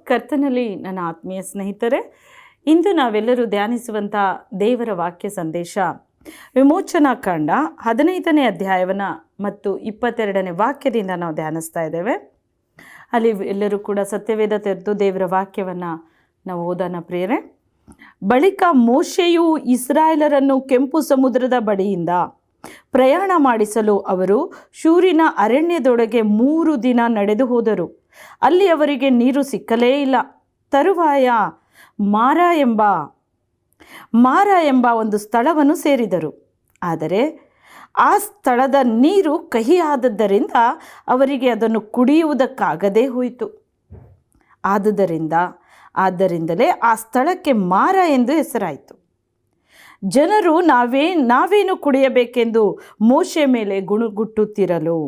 ಕರ್ತನಲ್ಲಿ ನನ್ನ ಆತ್ಮೀಯ ಸ್ನೇಹಿತರೆ, ಇಂದು ನಾವೆಲ್ಲರೂ ಧ್ಯಾನಿಸುವಂಥ ದೇವರ ವಾಕ್ಯ ಸಂದೇಶ ವಿಮೋಚನಾ ಕಾಂಡ 15ನೇ ಅಧ್ಯಾಯವನ್ನು ಮತ್ತು 22ನೇ ವಾಕ್ಯದಿಂದ ನಾವು ಧ್ಯಾನಿಸ್ತಾ ಇದ್ದೇವೆ. ಅಲ್ಲಿ ಎಲ್ಲರೂ ಕೂಡ ಸತ್ಯವೇದ ತೆರೆದು ದೇವರ ವಾಕ್ಯವನ್ನು ನಾವು ಓದೋಣ ಪ್ರಿಯರೇ. ಬಳಿಕ ಮೋಶೆಯು ಇಸ್ರಾಯೇಲರನ್ನು ಕೆಂಪು ಸಮುದ್ರದ ಬಳಿಯಿಂದ ಪ್ರಯಾಣ ಮಾಡಿಸಲು ಅವರು ಶೂರಿನ ಅರಣ್ಯದೊಳಗೆ 3 ದಿನ ನಡೆದು ಹೋದರು. ಅಲ್ಲಿ ಅವರಿಗೆ ನೀರು ಸಿಕ್ಕಲೇ ಇಲ್ಲ. ತರುವಾಯ ಮಾರ ಎಂಬ ಒಂದು ಸ್ಥಳವನ್ನು ಸೇರಿದರು. ಆದರೆ ಆ ಸ್ಥಳದ ನೀರು ಕಹಿಯಾದದ್ದರಿಂದ ಅವರಿಗೆ ಅದನ್ನು ಕುಡಿಯುವುದಕ್ಕಾಗದೇ ಹೋಯಿತು. ಆದ್ದರಿಂದಲೇ ಆ ಸ್ಥಳಕ್ಕೆ ಮಾರ ಎಂದು ಹೆಸರಾಯಿತು. ಜನರು ನಾವೇನು ಕುಡಿಯಬೇಕೆಂದು ಮೋಶೆ ಮೇಲೆ ಗುಣಗುಟ್ಟುತ್ತಿರಲು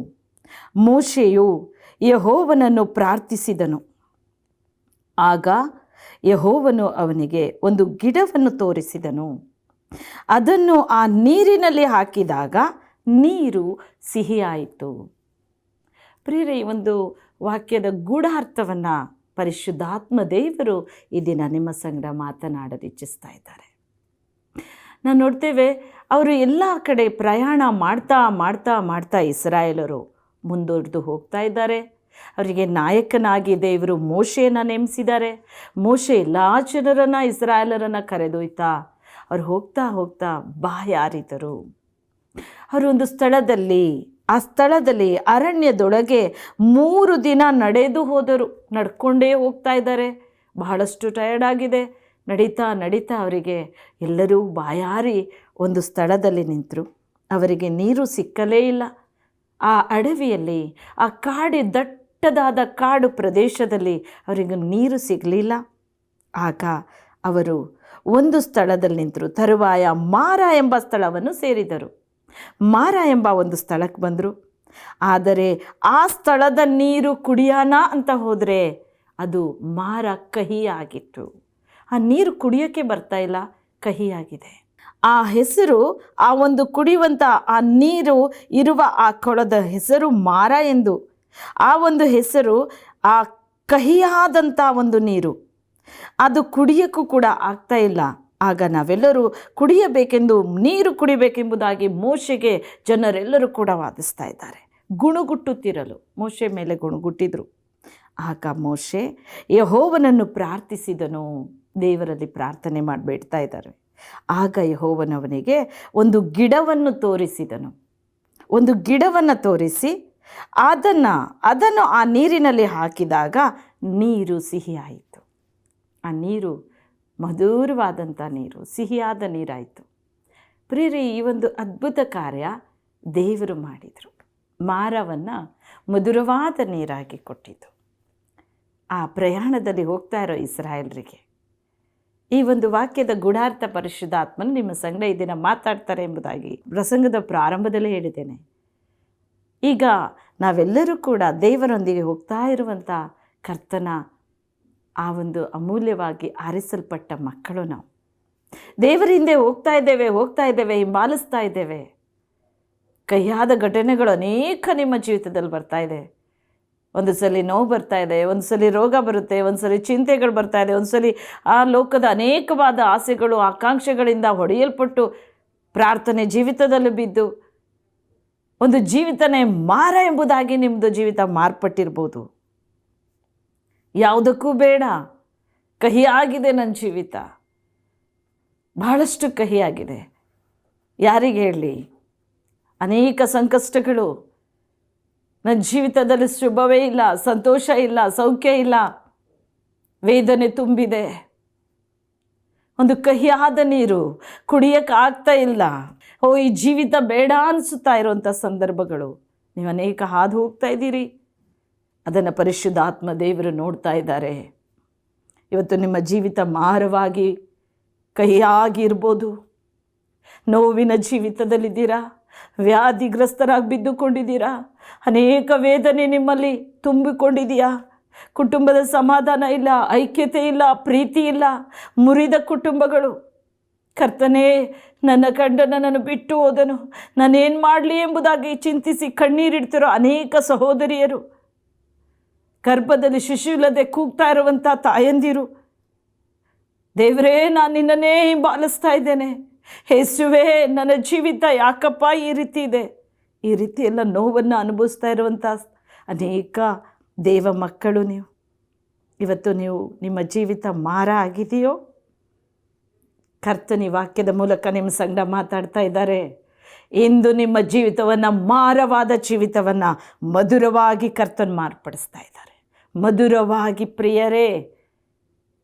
ಮೋಶೆಯು ಯೆಹೋವನನ್ನು ಪ್ರಾರ್ಥಿಸಿದನು. ಆಗ ಯೆಹೋವನು ಅವನಿಗೆ ಒಂದು ಗಿಡವನ್ನು ತೋರಿಸಿದನು. ಅದನ್ನು ಆ ನೀರಿನಲ್ಲಿ ಹಾಕಿದಾಗ ನೀರು ಸಿಹಿಯಾಯಿತು. ಪ್ರಿಯರೇ, ಈ ಒಂದು ವಾಕ್ಯದ ಗೂಢಾರ್ಥವನ್ನು ಪರಿಶುದ್ಧಾತ್ಮ ದೇವರು ಈ ದಿನ ನಿಮ್ಮ ಸಂಗಡ ಮಾತನಾಡಲು ಇಚ್ಛಿಸ್ತಾ ಇದ್ದಾರೆ. ನಾವು ನೋಡ್ತೇವೆ, ಅವರು ಎಲ್ಲ ಕಡೆ ಪ್ರಯಾಣ ಮಾಡ್ತಾ ಇಸ್ರಾಯೇಲರು ಮುಂದುವರೆದು ಹೋಗ್ತಾ ಇದ್ದಾರೆ. ಅವರಿಗೆ ನಾಯಕನಾಗಿ ದೇವರು ಮೋಶೆಯನ್ನು ನೇಮಿಸಿದ್ದಾರೆ. ಮೋಶೆ ಎಲ್ಲ ಜನರನ್ನು ಇಸ್ರಾಯೇಲರನ್ನು ಕರೆದೊಯ್ತಾ ಅವ್ರು ಹೋಗ್ತಾ ಬಾಯಾರಿದರು. ಅವರು ಒಂದು ಆ ಸ್ಥಳದಲ್ಲಿ ಅರಣ್ಯದೊಳಗೆ 3 ದಿನ ನಡೆದು ಹೋದರು. ನಡ್ಕೊಂಡೇ ಹೋಗ್ತಾ ಇದ್ದಾರೆ. ಬಹಳಷ್ಟು ಟಯರ್ಡ್ ಆಗಿದೆ. ನಡೀತಾ ಅವರಿಗೆ ಎಲ್ಲರೂ ಬಾಯಾರಿ ಒಂದು ಸ್ಥಳದಲ್ಲಿ ನಿಂತರು. ಅವರಿಗೆ ನೀರು ಸಿಕ್ಕಲೇ ಇಲ್ಲ. ಆ ಅಡವಿಯಲ್ಲಿ, ಆ ದಟ್ಟದಾದ ಕಾಡು ಪ್ರದೇಶದಲ್ಲಿ ಅವರಿಗೆ ನೀರು ಸಿಗಲಿಲ್ಲ. ಆಗ ಅವರು ಒಂದು ಸ್ಥಳದಲ್ಲಿ ನಿಂತರು. ತರುವಾಯ ಮಾರ ಎಂಬ ಸ್ಥಳವನ್ನು ಸೇರಿದರು. ಮಾರ ಎಂಬ ಒಂದು ಸ್ಥಳಕ್ಕೆ ಬಂದರು. ಆದರೆ ಆ ಸ್ಥಳದ ನೀರು ಕುಡಿಯೋಣ ಅಂತ ಹೋದರೆ ಅದು ಮಾರ ಕಹಿಯಾಗಿತ್ತು. ಆ ನೀರು ಕುಡಿಯೋಕ್ಕೆ ಬರ್ತಾ ಇಲ್ಲ, ಕಹಿಯಾಗಿದೆ. ಆ ಹೆಸರು, ಆ ಒಂದು ಕುಡಿಯುವಂಥ ಆ ನೀರು ಇರುವ ಆ ಕೊಳದ ಹೆಸರು ಮಾರ ಎಂದು. ಆ ಒಂದು ಹೆಸರು ಆ ಕಹಿಯಾದಂಥ ಒಂದು ನೀರು, ಅದು ಕುಡಿಯೋಕ್ಕೂ ಕೂಡ ಆಗ್ತಾ ಇಲ್ಲ. ಆಗ ನಾವೆಲ್ಲರೂ ನೀರು ಕುಡಿಬೇಕೆಂಬುದಾಗಿ ಮೋಶೆಗೆ ಜನರೆಲ್ಲರೂ ಕೂಡ ವಾದಿಸ್ತಾ ಇದ್ದಾರೆ. ಗುಣಗುಟ್ಟುತ್ತಿರಲು ಮೋಶೆ ಮೇಲೆ ಗುಣಗುಟ್ಟಿದ್ರು. ಆಗ ಮೋಶೆ ಯೆಹೋವನನ್ನು ಪ್ರಾರ್ಥಿಸಿದನು. ದೇವರಲ್ಲಿ ಪ್ರಾರ್ಥನೆ ಮಾಡಿಬಿಡ್ತಾ ಇದ್ದಾರೆ. ಆಗ ಯೆಹೋವನವನಿಗೆ ಒಂದು ಗಿಡವನ್ನು ತೋರಿಸಿದನು. ಒಂದು ಗಿಡವನ್ನು ತೋರಿಸಿ ಅದನ್ನು ಆ ನೀರಿನಲ್ಲಿ ಹಾಕಿದಾಗ ನೀರು ಸಿಹಿಯಾಯಿತು. ಆ ನೀರು ಮಧುರವಾದಂಥ ನೀರು, ಸಿಹಿಯಾದ ನೀರಾಯಿತು. ಪ್ರಿಯರೇ, ಈ ಒಂದು ಅದ್ಭುತ ಕಾರ್ಯ ದೇವರು ಮಾಡಿದರು. ಮಾರವನ್ನು ಮಧುರವಾದ ನೀರಾಗಿ ಕೊಟ್ಟಿದ್ದು. ಆ ಪ್ರಯಾಣದಲ್ಲಿ ಹೋಗ್ತಾ ಇರೋ ಇಸ್ರಾಯೇಲರಿಗೆ ಈ ಒಂದು ವಾಕ್ಯದ ಗೂಢಾರ್ಥ ಪರಿಶುದ್ಧಾತ್ಮನು ನಿಮ್ಮ ಸಂಗಡ ಈ ದಿನ ಮಾತಾಡ್ತಾರೆ ಎಂಬುದಾಗಿ ಪ್ರಸಂಗದ ಪ್ರಾರಂಭದಲ್ಲೇ ಹೇಳಿದ್ದೇನೆ. ಈಗ ನಾವೆಲ್ಲರೂ ಕೂಡ ದೇವರೊಂದಿಗೆ ಹೋಗ್ತಾ ಇರುವಂಥ ಕರ್ತನ ಆ ಒಂದು ಅಮೂಲ್ಯವಾಗಿ ಆರಿಸಲ್ಪಟ್ಟ ಮಕ್ಕಳು. ನಾವು ದೇವರ ಹಿಂದೆ ಹೋಗ್ತಾ ಇದ್ದೇವೆ, ಹಿಂಬಾಲಿಸ್ತಾ ಇದ್ದೇವೆ. ಕಹಿಯಾದ ಘಟನೆಗಳು ಅನೇಕ ನಿಮ್ಮ ಜೀವಿತದಲ್ಲಿ ಬರ್ತಾ ಇದೆ. ಒಂದು ಸಲ ನೋವು ಬರ್ತಾ ಇದೆ, ಒಂದು ಸಲ ರೋಗ ಬರುತ್ತೆ, ಒಂದು ಸಲ ಚಿಂತೆಗಳು ಬರ್ತಾ ಇದೆ, ಒಂದು ಸಲ ಆ ಲೋಕದ ಅನೇಕವಾದ ಆಸೆಗಳು ಆಕಾಂಕ್ಷೆಗಳಿಂದ ಹೊಡೆಯಲ್ಪಟ್ಟು ಪ್ರಾರ್ಥನೆ ಜೀವಿತದಲ್ಲಿ ಬಿದ್ದು ಒಂದು ಜೀವಿತನೇ ಮಾರ ಎಂಬುದಾಗಿ ನಿಮ್ಮದು ಜೀವಿತ ಮಾರ್ಪಟ್ಟಿರ್ಬೋದು. ಯಾವುದಕ್ಕೂ ಬೇಡ, ಕಹಿಯಾಗಿದೆ ನನ್ನ ಜೀವಿತ, ಬಹಳಷ್ಟು ಕಹಿಯಾಗಿದೆ. ಯಾರಿಗೆ ಹೇಳಲಿ? ಅನೇಕ ಸಂಕಷ್ಟಗಳು ನನ್ನ ಜೀವಿತದಲ್ಲಿ, ಶುಭವೇ ಇಲ್ಲ, ಸಂತೋಷ ಇಲ್ಲ, ಸೌಖ್ಯ ಇಲ್ಲ, ವೇದನೆ ತುಂಬಿದೆ. ಒಂದು ಕಹಿಯಾದ ನೀರು ಕುಡಿಯೋಕ್ಕೆ ಆಗ್ತಾ ಇಲ್ಲ. ಈ ಜೀವಿತ ಬೇಡ ಅನಿಸುತ್ತಾ ಇರುವಂಥ ಸಂದರ್ಭಗಳು ನೀವು ಅನೇಕ ಹಾದು ಹೋಗ್ತಾ ಇದ್ದೀರಿ. ಅದನ್ನು ಪರಿಶುದ್ಧಾತ್ಮ ದೇವರು ನೋಡ್ತಾ ಇದ್ದಾರೆ. ಇವತ್ತು ನಿಮ್ಮ ಜೀವಿತ ಮಾರವಾಗಿ ಕಹಿಯಾಗಿ ಇರ್ಬೋದು. ನೋವಿನ ಜೀವಿತದಲ್ಲಿದ್ದೀರಾ, ವ್ಯಾಧಿಗ್ರಸ್ತರಾಗಿ ಬಿದ್ದುಕೊಂಡಿದ್ದೀರಾ, ಅನೇಕ ವೇದನೆ ನಿಮ್ಮಲ್ಲಿ ತುಂಬಿಕೊಂಡಿದೆಯಾ. ಕುಟುಂಬದ ಸಮಾಧಾನ ಇಲ್ಲ, ಐಕ್ಯತೆ ಇಲ್ಲ, ಪ್ರೀತಿ ಇಲ್ಲ, ಮುರಿದ ಕುಟುಂಬಗಳು. ಕರ್ತನೇ, ನನ್ನ ನನ್ನನ್ನು ಬಿಟ್ಟು ಹೋದನು, ನಾನೇನು ಮಾಡಲಿ ಎಂಬುದಾಗಿ ಚಿಂತಿಸಿ ಕಣ್ಣೀರಿಡ್ತಿರೋ ಅನೇಕ ಸಹೋದರಿಯರು, ಗರ್ಭದಲ್ಲಿ ಶಿಶು ಇಲ್ಲದೆ ಕೂಗ್ತಾ ಇರುವಂಥ ತಾಯಂದಿರು, ದೇವರೇ ನಾನು ನಿನ್ನನ್ನೇ ಹಿಂಬಾಲಿಸ್ತಾ ಇದ್ದೇನೆ, ಯೇಸುವೇ ನನ್ನ ಜೀವಿತ ಯಾಕಪ್ಪ ಈ ರೀತಿ ಇದೆ, ಈ ರೀತಿ ಎಲ್ಲ ನೋವನ್ನು ಅನುಭವಿಸ್ತಾ ಇರುವಂಥ ಅನೇಕ ದೇವ ಮಕ್ಕಳು ನೀವು. ಇವತ್ತು ನೀವು ನಿಮ್ಮ ಜೀವಿತ ಮಾರ ಆಗಿದೆಯೋ? ಕರ್ತನಿ ವಾಕ್ಯದ ಮೂಲಕ ನಿಮ್ಮ ಸಂಗಡ ಮಾತಾಡ್ತಾ ಇದ್ದಾರೆ. ಇಂದು ನಿಮ್ಮ ಜೀವಿತವನ್ನು, ಮಾರವಾದ ಜೀವಿತವನ್ನು ಮಧುರವಾಗಿ ಕರ್ತನ ಮಾರ್ಪಡಿಸ್ತಾ ಇದ್ದಾರೆ. ಮಧುರವಾಗಿ ಪ್ರಿಯರೇ,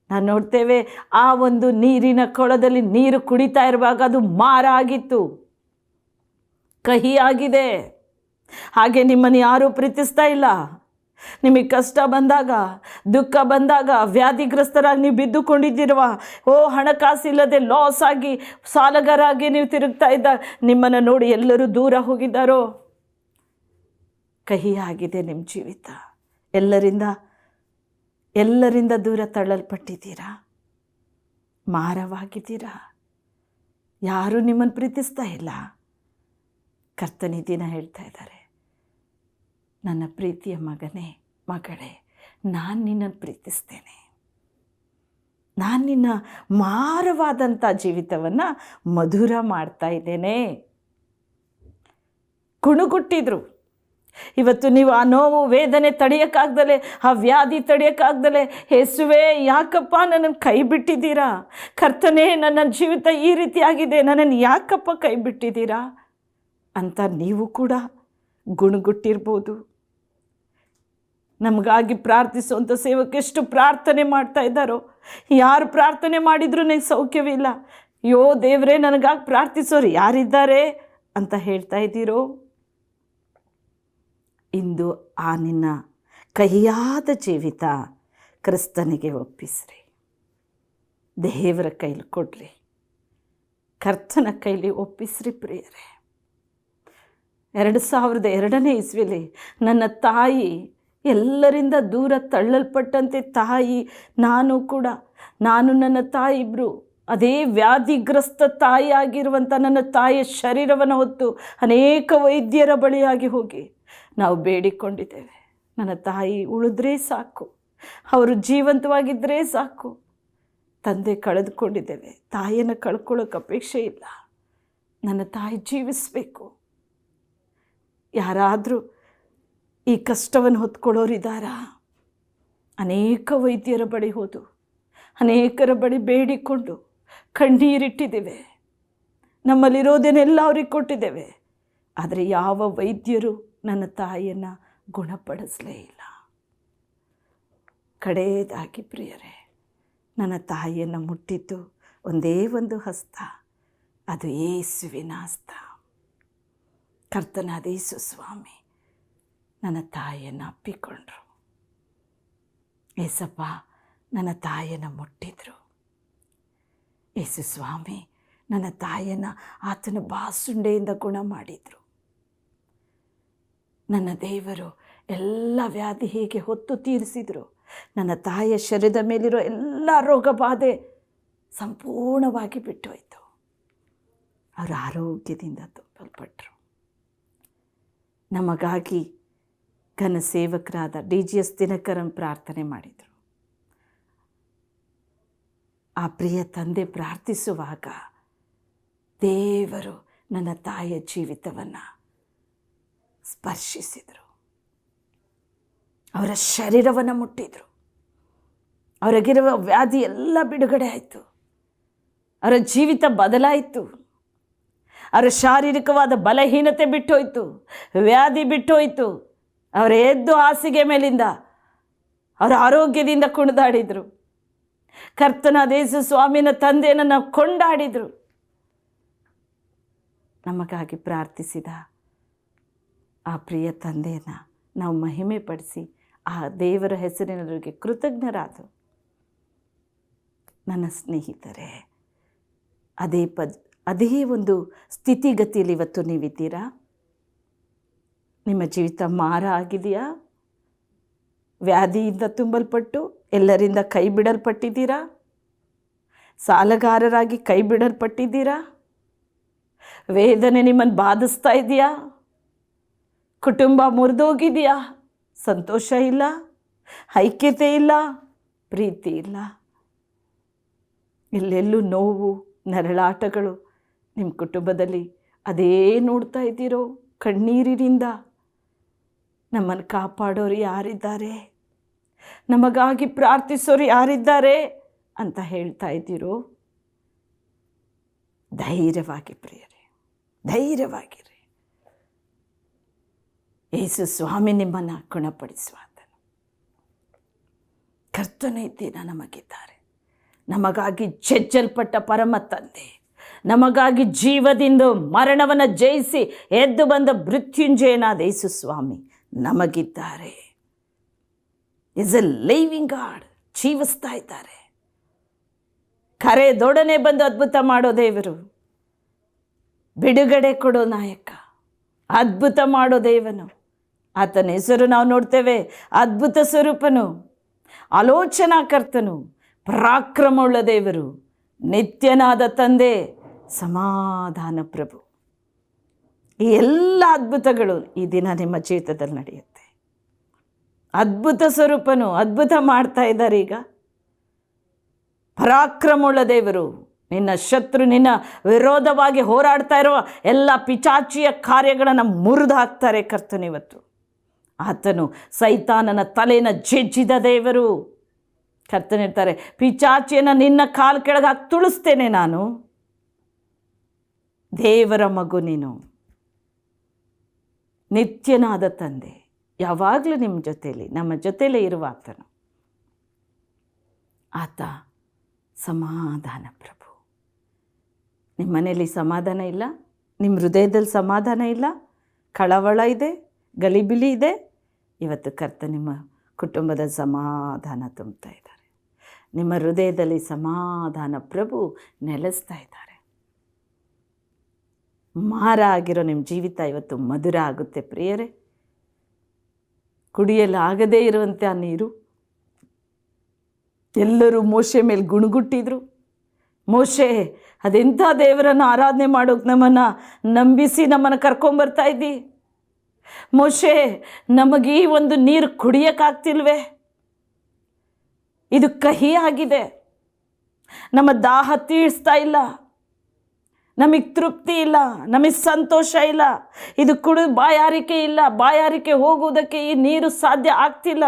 ನಾವು ನೋಡ್ತೇವೆ ಆ ಒಂದು ನೀರಿನ ಕೊಳದಲ್ಲಿ ನೀರು ಕುಡಿತಾ ಇರುವಾಗ ಅದು ಮಾರ ಆಗಿತ್ತು, ಕಹಿಯಾಗಿದೆ. ಹಾಗೆ ನಿಮ್ಮನ್ನು ಯಾರೂ ಪ್ರೀತಿಸ್ತಾ ಇಲ್ಲ. ನಿಮಗೆ ಕಷ್ಟ ಬಂದಾಗ, ದುಃಖ ಬಂದಾಗ, ವ್ಯಾಧಿಗ್ರಸ್ತರಾಗಿ ನೀವು ಬಿದ್ದುಕೊಂಡಿದ್ದಿರುವ, ಹಣಕಾಸಿಲ್ಲದೆ ಲಾಸ್ ಆಗಿ ಸಾಲಗಾರಾಗಿ ನೀವು ತಿರುಗ್ತಾ ಇದ್ದಾಗ ನಿಮ್ಮನ್ನು ನೋಡಿ ಎಲ್ಲರೂ ದೂರ ಹೋಗಿದ್ದಾರೋ? ಕಹಿಯಾಗಿದೆ ನಿಮ್ಮ ಜೀವಿತ. ಎಲ್ಲರಿಂದ ದೂರ ತಳ್ಳಲ್ಪಟ್ಟಿದ್ದೀರಾ, ಮಾರವಾಗಿದ್ದೀರಾ, ಯಾರೂ ನಿಮ್ಮನ್ನು ಪ್ರೀತಿಸ್ತಾ ಇಲ್ಲ. ಕರ್ತನ ದಿನ ಹೇಳ್ತಾ ಇದ್ದಾರೆ, ನನ್ನ ಪ್ರೀತಿಯ ಮಗನೇ, ಮಗಳೇ, ನಾನು ನಿನ್ನನ್ನು ಪ್ರೀತಿಸ್ತೇನೆ. ನಾನು ನಿನ್ನ ಮಾರವಾದಂಥ ಜೀವಿತವನ್ನು ಮಧುರ ಮಾಡ್ತಾ ಇದ್ದೇನೆ. ಕುಣುಗುಟ್ಟಿದ್ರು. ಇವತ್ತು ನೀವು ಆ ನೋವು, ವೇದನೆ ತಡೆಯೋಕ್ಕಾಗ್ದಲೆ, ಆ ವ್ಯಾಧಿ ತಡೆಯೋಕ್ಕಾಗ್ದಲೆ, ಯೇಸುವೇ ಯಾಕಪ್ಪ ನನ್ನನ್ನು ಕೈ ಬಿಟ್ಟಿದ್ದೀರಾ? ಕರ್ತನೇ, ನನ್ನ ಜೀವಿತ ಈ ರೀತಿ ಆಗಿದೆ, ನನ್ನನ್ನು ಯಾಕಪ್ಪ ಕೈ ಬಿಟ್ಟಿದ್ದೀರಾ ಅಂತ ನೀವು ಕೂಡ ಗುಣಗುಟ್ಟಿರ್ಬೋದು. ನಮಗಾಗಿ ಪ್ರಾರ್ಥಿಸುವಂಥ ಸೇವಕ ಎಷ್ಟು ಪ್ರಾರ್ಥನೆ ಮಾಡ್ತಾ ಇದ್ದಾರೋ. ಯಾರು ಪ್ರಾರ್ಥನೆ ಮಾಡಿದರೂ ನನಗೆ ಸೌಖ್ಯವಿಲ್ಲ, ಯೋ ದೇವರೇ ನನಗಾಗಿ ಪ್ರಾರ್ಥಿಸೋರು ಯಾರಿದ್ದಾರೆ ಅಂತ ಹೇಳ್ತಾ ಇದ್ದೀರೋ? ಇಂದು ಆ ನಿನ್ನ ಕಹಿಯಾದ ಜೀವಿತ ಕ್ರಿಸ್ತನಿಗೆ ಒಪ್ಪಿಸ್ರಿ. ದೇವರ ಕೈಲಿ ಕೊಡ್ರಿ, ಕರ್ತನ ಕೈಲಿ ಒಪ್ಪಿಸ್ರಿ ಪ್ರಿಯರೇ. 2002ನೇ ಇಸ್ವಿಲಿ ನನ್ನ ತಾಯಿ ಎಲ್ಲರಿಂದ ದೂರ ತಳ್ಳಲ್ಪಟ್ಟಂತೆ ತಾಯಿ, ನಾನು ನನ್ನ ತಾಯಿ ಇಬ್ಬರು ಅದೇ ವ್ಯಾಧಿಗ್ರಸ್ತ ತಾಯಿಯಾಗಿರುವಂಥ ನನ್ನ ತಾಯಿಯ ಶರೀರವನ್ನು ಹೊತ್ತು ಅನೇಕ ವೈದ್ಯರ ಬಳಿಯಾಗಿ ಹೋಗಿ ನಾವು ಬೇಡಿಕೊಂಡಿದ್ದೇವೆ. ನನ್ನ ತಾಯಿ ಉಳಿದ್ರೆ ಸಾಕು, ಅವರು ಜೀವಂತವಾಗಿದ್ದರೆ ಸಾಕು. ತಂದೆ ಕಳೆದುಕೊಂಡಿದ್ದೇವೆ, ತಾಯಿಯನ್ನು ಕಳ್ಕೊಳ್ಳೋಕೆ ಅಪೇಕ್ಷೆ ಇಲ್ಲ. ನನ್ನ ತಾಯಿ ಜೀವಿಸಬೇಕು. ಯಾರಾದರೂ ಈ ಕಷ್ಟವನ್ನು ಹೊತ್ಕೊಳ್ಳೋರಿದ್ದಾರಾ? ಅನೇಕ ವೈದ್ಯರ ಬಳಿ ಹೋದು, ಅನೇಕರ ಬಳಿ ಬೇಡಿಕೊಂಡು ಕಣ್ಣೀರಿಟ್ಟಿದ್ದೇವೆ. ನಮ್ಮಲ್ಲಿರೋದೇನೆಲ್ಲ ಅವ್ರಿಗೆ ಕೊಟ್ಟಿದ್ದೇವೆ. ಆದರೆ ಯಾವ ವೈದ್ಯರು ನನ್ನ ತಾಯಿಯನ್ನು ಗುಣಪಡಿಸಲೇ ಇಲ್ಲ. ಕಡೆಯದಾಗಿ ಪ್ರಿಯರೇ, ನನ್ನ ತಾಯಿಯನ್ನು ಮುಟ್ಟಿದ್ದು ಒಂದೇ ಒಂದು ಹಸ್ತ, ಅದು ಯೇಸುವಿನ ಹಸ್ತ. ಕರ್ತನಾದ ಯೇಸು ಸ್ವಾಮಿ ನನ್ನ ತಾಯಿಯನ್ನು ಅಪ್ಪಿಕೊಂಡ್ರು. ಏಸಪ್ಪ ನನ್ನ ತಾಯಿಯನ್ನು ಮುಟ್ಟಿದ್ರು. ಯೇಸು ಸ್ವಾಮಿ ನನ್ನ ತಾಯಿಯನ್ನು ಆತನ ಬಾಸುಂಡೆಯಿಂದ ಗುಣ ಮಾಡಿದರು. ನನ್ನ ದೇವರು ಎಲ್ಲ ವ್ಯಾಧಿ ಹೀಗೆ ಹೊತ್ತು ತೀರಿಸಿದರು. ನನ್ನ ತಾಯಿಯ ಶರೀರದ ಮೇಲಿರೋ ಎಲ್ಲ ರೋಗ ಬಾಧೆ ಸಂಪೂರ್ಣವಾಗಿ ಬಿಟ್ಟೋಯ್ತು. ಅವರು ಆರೋಗ್ಯದಿಂದ ತುಂಬಲ್ಪಟ್ಟರು. ನಮಗಾಗಿ ಘನ ಸೇವಕರಾದ DGS ದಿನಕರನ್ ಪ್ರಾರ್ಥನೆ ಮಾಡಿದರು. ಆ ಪ್ರಿಯ ತಂದೆ ಪ್ರಾರ್ಥಿಸುವಾಗ ದೇವರು ನನ್ನ ತಾಯಿಯ ಜೀವಿತವನ್ನು ಸ್ಪರ್ಶಿಸಿದರು. ಅವರ ಶರೀರವನ್ನು ಮುಟ್ಟಿದರು. ಅವರಿಗಿರುವ ವ್ಯಾಧಿ ಎಲ್ಲ ಬಿಡುಗಡೆ ಆಯಿತು. ಅವರ ಜೀವಿತ ಬದಲಾಯಿತು. ಅವರ ಶಾರೀರಿಕವಾದ ಬಲಹೀನತೆ ಬಿಟ್ಟೋಯ್ತು, ವ್ಯಾಧಿ ಬಿಟ್ಟೋಯ್ತು. ಅವರು ಎದ್ದು ಹಾಸಿಗೆ ಮೇಲಿಂದ ಅವರ ಆರೋಗ್ಯದಿಂದ ಕುಣಿದಾಡಿದರು. ಕರ್ತನಾದ ಯೇಸು ಸ್ವಾಮಿನ ತಂದೆಯನ್ನು ನಾವು ಕೊಂಡಾಡಿದರು. ನಮಗಾಗಿ ಪ್ರಾರ್ಥಿಸಿದ ಆ ಪ್ರಿಯ ತಂದೆಯನ್ನು ನಾವು ಮಹಿಮೆ ಪಡಿಸಿ ಆ ದೇವರ ಹೆಸರಿನವರಿಗೆ ಕೃತಜ್ಞರಾದರು. ನನ್ನ ಸ್ನೇಹಿತರೆ, ಅದೇ ಒಂದು ಸ್ಥಿತಿಗತಿಯಲ್ಲಿ ಇವತ್ತು ನೀವಿದ್ದೀರಾ? ನಿಮ್ಮ ಜೀವಿತ ಮಾರ ಆಗಿದೆಯಾ? ವ್ಯಾಧಿಯಿಂದ ತುಂಬಲ್ಪಟ್ಟು ಎಲ್ಲರಿಂದ ಕೈ ಬಿಡಲ್ಪಟ್ಟಿದ್ದೀರಾ? ಸಾಲಗಾರರಾಗಿ ಕೈ ಬಿಡಲ್ಪಟ್ಟಿದ್ದೀರಾ? ವೇದನೆ ನಿಮ್ಮನ್ನು ಬಾಧಿಸ್ತಾ ಇದೆಯಾ? ಕುಟುಂಬ ಮುರಿದೋಗಿದೆಯಾ? ಸಂತೋಷ ಇಲ್ಲ? ಐಕ್ಯತೆ ಇಲ್ಲ, ಪ್ರೀತಿ ಇಲ್ಲ. ಎಲ್ಲೆಲ್ಲೂ ನೋವು, ನರಳಾಟಗಳು ನಿಮ್ಮ ಕುಟುಂಬದಲ್ಲಿ ಅದೇ ನೋಡ್ತಾ ಇದ್ದೀರೋ ಕಣ್ಣೀರಿನಿಂದ. ನಮ್ಮನ್ನು ಕಾಪಾಡೋರು ಯಾರಿದ್ದಾರೆ, ನಮಗಾಗಿ ಪ್ರಾರ್ಥಿಸೋರು ಯಾರಿದ್ದಾರೆ ಅಂತ ಹೇಳ್ತಾ ಇದ್ದೀರೋ? ಧೈರ್ಯವಾಗಿ ಪ್ರಿಯರೇ, ಧೈರ್ಯವಾಗಿರಿ. ಯೇಸು ಸ್ವಾಮಿ ನಿಮ್ಮನ್ನು ಗುಣಪಡಿಸುವಾತನು. ಕರ್ತನ ದಿನ ನಮಗಿದ್ದಾರೆ. ನಮಗಾಗಿ ಜಜ್ಜಲ್ಪಟ್ಟ ಪರಮ ತಂದೆ, ನಮಗಾಗಿ ಜೀವದಿಂದ ಮರಣವನ್ನು ಜಯಿಸಿ ಎದ್ದು ಬಂದ ಮೃತ್ಯುಂಜಯನಾದ ಯೇಸು ಸ್ವಾಮಿ ನಮಗಿದ್ದಾರೆ. Is a living god. ಜೀವಿಸ್ತಾ ಇದ್ದಾರೆ. ಕರೆದೊಡನೆ ಬಂದು ಅದ್ಭುತ ಮಾಡೋ ದೇವರು, ಬಿಡುಗಡೆ ಕೊಡೋ ನಾಯಕ, ಅದ್ಭುತ ಮಾಡೋ ದೇವನು. ಆತನ ಹೆಸರು ನಾವು ನೋಡ್ತೇವೆ, ಅದ್ಭುತ ಸ್ವರೂಪನು, ಆಲೋಚನಾಕರ್ತನು, ಪರಾಕ್ರಮವುಳ್ಳ ದೇವರು, ನಿತ್ಯನಾದ ತಂದೆ, ಸಮಾಧಾನ ಪ್ರಭು. ಈ ಎಲ್ಲ ಅದ್ಭುತಗಳು ಈ ದಿನ ನಿಮ್ಮ ಜೀವಿತದಲ್ಲಿ ನಡೆಯುತ್ತೆ. ಅದ್ಭುತ ಸ್ವರೂಪನು ಅದ್ಭುತ ಮಾಡ್ತಾ ಇದ್ದಾರೆ. ಈಗ ಪರಾಕ್ರಮವುಳ್ಳ ದೇವರು, ನಿನ್ನ ಶತ್ರು, ನಿನ್ನ ವಿರೋಧವಾಗಿ ಹೋರಾಡ್ತಾ ಇರುವ ಎಲ್ಲ ಪಿಚಾಚಿಯ ಕಾರ್ಯಗಳನ್ನು ಮುರಿದು ಹಾಕ್ತಾರೆ ಕರ್ತನಿವತ್ತು. ಆತನು ಸೈತಾನನ ತಲೆಯನ್ನು ಜಜ್ಜಿದ ದೇವರು. ಕರ್ತನಿರ್ತಾರೆ, ಪಿಚಾಚಿಯನ್ನು ನಿನ್ನ ಕಾಲು ಕೆಳಗೆ ಹಾಕಿ ತುಳಿಸ್ತೇನೆ ನಾನು. ದೇವರ ಮಗು ನೀನು, ನಿತ್ಯನಾದ ತಂದೆ, ಯಾವಾಗಲೂ ನಿಮ್ಮ ಜೊತೆಯಲ್ಲಿ, ನಮ್ಮ ಜೊತೆಯಲ್ಲೇ ಇರುವ ಆತನು. ಆತ ಸಮಾಧಾನ ಪ್ರಭು. ನಿಮ್ಮ ಮನೆಯಲ್ಲಿ ಸಮಾಧಾನ ಇಲ್ಲ, ನಿಮ್ಮ ಹೃದಯದಲ್ಲಿ ಸಮಾಧಾನ ಇಲ್ಲ, ಕಳವಳ ಇದೆ, ಗಲಿಬಿಲಿ ಇದೆ. ಇವತ್ತು ಕರ್ತ ನಿಮ್ಮ ಕುಟುಂಬದ ಸಮಾಧಾನ ತುಂಬುತ್ತಾ ಇದ್ದಾರೆ. ನಿಮ್ಮ ಹೃದಯದಲ್ಲಿ ಸಮಾಧಾನ ಪ್ರಭು ನೆಲೆಸ್ತಾ ಇದ್ದಾರೆ. ಮಾರ ಆಗಿರೋ ನಿಮ್ಮ ಜೀವಿತ ಇವತ್ತು ಮಧುರ ಆಗುತ್ತೆ ಪ್ರಿಯರೇ. ಕುಡಿಯಲು ಆಗದೇ ಇರುವಂತೆ ಆ ನೀರು. ಎಲ್ಲರೂ ಮೋಶೆ ಮೇಲೆ ಗುಣಗುಟ್ಟಿದ್ರು. ಮೋಶೆ, ಅದೆಂಥ ದೇವರನ್ನು ಆರಾಧನೆ ಮಾಡೋಕೆ ನಮ್ಮನ್ನು ನಂಬಿಸಿ ನಮ್ಮನ್ನು ಕರ್ಕೊಂಬರ್ತಾ ಇದ್ದಿ. ಮೋಶೆ, ನಮಗೆ ಈ ಒಂದು ನೀರು ಕುಡಿಯೋಕ್ಕಾಗ್ತಿಲ್ವೇ? ಇದು ಕಹಿ ಆಗಿದೆ, ನಮ್ಮ ದಾಹ ತೀರಿಸ್ತಾ ಇಲ್ಲ, ನಮಗೆ ತೃಪ್ತಿ ಇಲ್ಲ, ನಮಗೆ ಸಂತೋಷ ಇಲ್ಲ, ಇದು ಬಾಯಾರಿಕೆ ಇಲ್ಲ, ಬಾಯಾರಿಕೆ ಹೋಗುವುದಕ್ಕೆ ಈ ನೀರು ಸಾಧ್ಯ ಆಗ್ತಿಲ್ಲ,